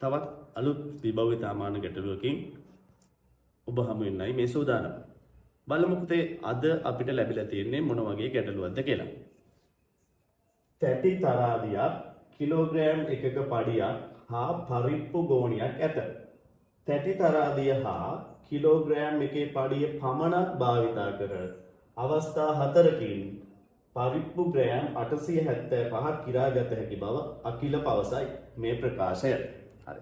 තවත් අලුත් විභවිතාමාන ගැටලුවකින් ඔබ හමු වෙන්නයි මේ සූදානම්. බලමු පුතේ අද අපිට ලැබිලා තියෙන්නේ මොන වගේ ගැටලුවක්ද කියලා. තැටි තරාදියක් කිලෝග්‍රෑම් එකක පඩියක් හා පරිප්පු ගෝණියක් ඇත. තැටි තරාදිය හා කිලෝග්‍රෑම් එකේ පඩිය පමණක් භාවිතා කර අවස්ථා 4කින් පරිප්පු ග්‍රෑම් 875ක් කිරාගත හැකි බව අකිල පවසයි. මේ ප්‍රකාශය. හරි.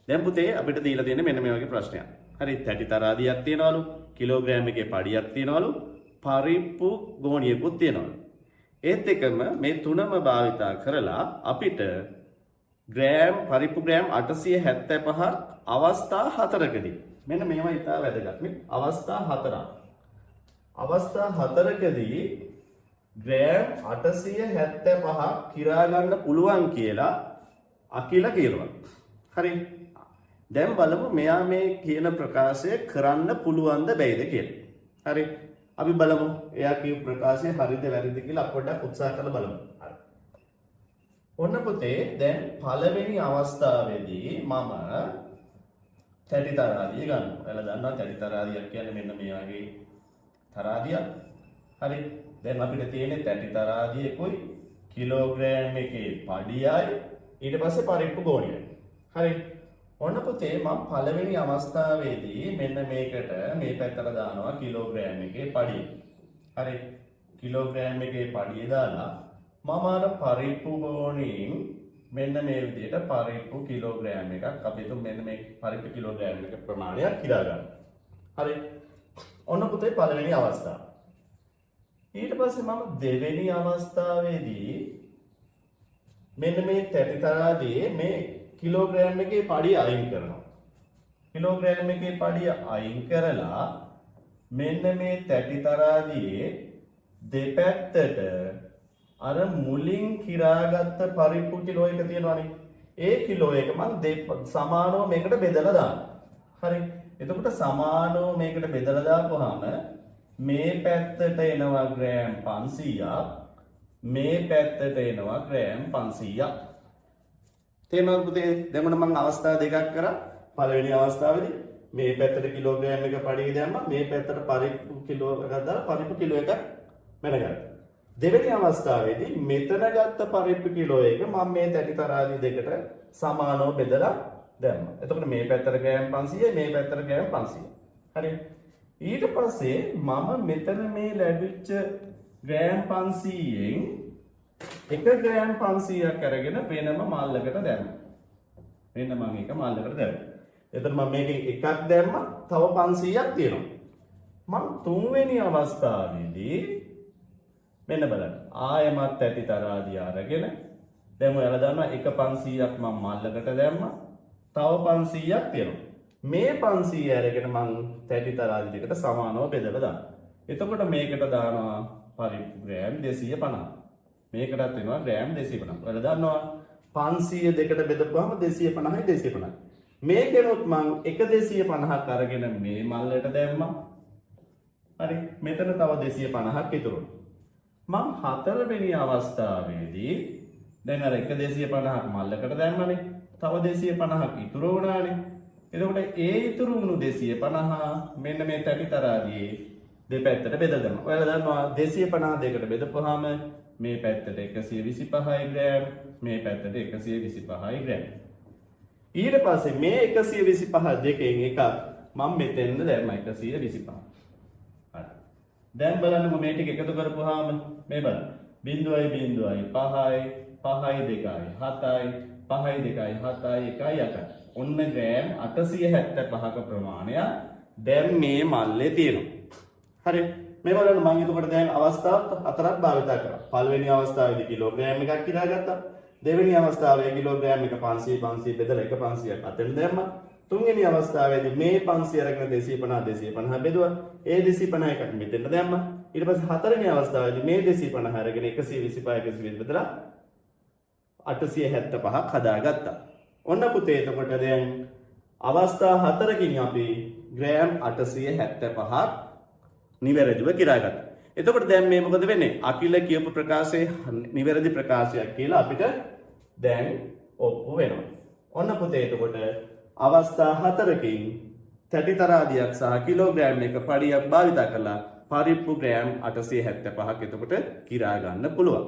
දැන් පුතේ අපිට දීලා තියෙන්නේ මෙන්න මේ වගේ ප්‍රශ්නයක්. හරි තැටි තරාදියක් තියනවලු කිලෝග්‍රෑම් එකේ පඩියක් තියනවලු පරිප්පු ගෝණියකුත් තියනවලු. ඒත් එකම මේ තුනම භාවිතා කරලා අපිට ග්‍රෑම් පරිප්පු ග්‍රෑම් 875ක් අවස්ථා 4කදී මෙන්න මේවා ඉතා වැදගත් මේ අවස්ථා 4ක්. අවස්ථා 4කදී ග්‍රෑම් 875ක් කිරා ගන්න පුළුවන් කියලා අකිල කියනවා. හරි. දැන් බලමු මෙයා මේ කියන ප්‍රකාශය කරන්න පුළුවන්ද බැයිද කියලා. හරි. අපි බලමු එයා කියපු ප්‍රකාශය හරිද වැරදිද කියලා පොඩ්ඩක් උත්සාහ කරලා බලමු. හරි. ඔන්න පුතේ දැන් පළවෙනි අවස්ථාවේදී මම තැටි තරාදිය ගන්නවා. ඔයාලා දන්නවා තැටි තරාදියක් කියන්නේ මෙන්න මේ වගේ තරාදියක්. හරි. දැන් අපිට තියෙන්නේ තැටි තරාදියකුයි කිලෝග්‍රෑම් එකේ පඩියයි ඊට පස්සේ පරිප්පු ගෝණියයි. හරි. ඔන්න පුතේ මම පළවෙනි අවස්ථාවේදී මෙන්න මේකට මේ පැත්තට දානවා කිලෝග්‍රෑම් එකේ පඩිය. හරි. කිලෝග්‍රෑම් එකේ පඩිය දාලා මම අර පරිප්පු ගෝණියෙන් මෙන්න මේ විදිහට පරිප්පු කිලෝග්‍රෑම් එකක් අපි හිතමු මෙන්න මේ පරිප්පු කිලෝග්‍රෑම් එක ප්‍රමාණයක් කිරා ගන්න. හරි. ඔන්න පුතේ පළවෙනි අවස්ථාව. ඊට පස්සේ මම දෙවෙනි අවස්ථාවේදී මෙන්න මේ තැටි තරාදියේ මේ කිලෝග්‍රෑම් එකේ පඩිය අයින් කරනවා. කිලෝග්‍රෑම් එකේ පඩිය අයින් කරලා මෙන්න මේ තැටි තරාදියේ දෙපැත්තට අර මුලින් කිරාගත්ත පරිප්පු කිලෝ එක තියෙනවානේ. ඒ කිලෝ එක මම සමානව මේකට බෙදලා දානවා. හරි. එතකොට සමානව මේකට බෙදලා දාපුවාම මේ පැත්තට එනවා ග්‍රෑම් 500ක් මේ පැත්තට එනවා ග්‍රෑම් 500ක්. තේරුණාද පුතේ? දැන් මම අවස්ථා දෙකක් කරා. පළවෙනි අවස්ථාවේදී මේ පැත්තට කිලෝග්‍රෑම් එක පඩිය දැම්මා මේ පැත්තට පරිප්පු කිලෝ එකක් දාලා පරිප්පු කිලෝ එකක් මැනගත්තා. දෙවෙනි අවස්ථාවේදී මෙතන ගත්ත පරිප්පු කිලෝ එක මම මේ තැටි තරාදිය දෙකට සමානව බෙදලා දැම්මා. එතකොට මේ පැත්තට ග්‍රෑම් 500 මේ පැත්තට ග්‍රෑම් 500. හරි. ඊට පස්සේ මම මෙතන මේ ලැබිච්ච ග්‍රෑම් 500න් එක ග්‍රෑම් 500ක් අරගෙන වෙනම මල්ලකට දැම්මා. වෙන මම එක මල්ලකට දැම්මා. එතකොට මම මේකෙන් එකක් දැම්මා තව 500ක් තියෙනවා. මම තුන්වෙනි අවස්ථාවේදී මෙන්න බලන්න. ආයමත් ඇති තරාදිය අරගෙන දැන් ඔයාලා දන්නවා එක 500ක් මම මල්ලකට දැම්මා. තව 500ක් තියෙනවා. මේ 500 අරගෙන මම තැටි තරාදි දෙකට සමානව බෙදලා දානවා. එතකොට මේකට දානවා පරිප්පු ග්‍රෑම් 250. මේකටත් වෙනවා ග්‍රෑම් 250. ඔයාලා දන්නවා 500 දෙකට බෙදපුවාම 250යි 250යි. මේකෙනොත් මම එක 250ක් අරගෙන මේ මල්ලට දැම්මා. හරි. මෙතන තව 250ක් ඉතුරු වුණා. මම හතරවෙනි අවස්ථාවේදී දැන් අර එක 250ක් මල්ලකට දැම්මනේ. තව 250ක් ඉතුරු වුණානේ. එතකොට ඒ ඉතුරු වුණු 250 මෙන්න මේ තැටි තරාදියේ දෙපැත්තට බෙදලා දානවා. ඔයාලා දන්නවා 250 දෙකට බෙදපුවාම මේ පැත්තට 125යි ග්‍රෑම් මේ පැත්තට 125යි ග්‍රෑම්. ඊට පස්සේ මේ 125 දෙකෙන් එකක් මම මෙතෙන්ද දැම්මා 125. හරි. දැන් බලන්න මේ ටික එකතු කරපුවාම මේ බලන්න 0.5යි 5යි 5යි 2යි 7යි 5යි 2යි 7යි 1යි 8යි. ඔන්න ග්‍රෑම් 875ක ප්‍රමාණය දැන් මේ මල්ලේ තියෙනවා. හරි. මේ බලන්න මම එතකොට දැන් අවස්ථා හතරක් භාවිතා කරා. පළවෙනි අවස්ථාවේදී කිලෝග්‍රෑම් එකක් කිරාගත්තා. දෙවෙනි අවස්ථාවේ කිලෝග්‍රෑම් එක 500 500 බෙදලා එක 500ක් අතෙන් දැම්මා. තුන්වෙනි අවස්ථාවේදී මේ 500 අරගෙන 250 250 බෙදුවා. ඒ 250 එකක් මෙතෙන්ට දැම්මා. ඊට පස්සේ හතරවෙනි අවස්ථාවේදී මේ 250 අරගෙන 125 120 බෙදලා 875ක් හදාගත්තා. ඔන්න පුතේ එතකොට දැන් අවස්ථා 4කින් අපි ග්‍රෑම් 875ක් නිවැරදිව කිරාගත්තා. එතකොට දැන් මේ මොකද වෙන්නේ? අකිල කියපු ප්‍රකාශයේ නිවැරදි ප්‍රකාශයක් කියලා අපිට දැන් ඔප්පු වෙනවා. ඔන්න පුතේ එතකොට අවස්ථා 4කින් තැටි තරාදියක් සහ කිලෝග්‍රෑම් එක පඩියක් භාවිත කරලා පරිප්පු ග්‍රෑම් 875ක් එතකොට කිරා ගන්න පුළුවන්.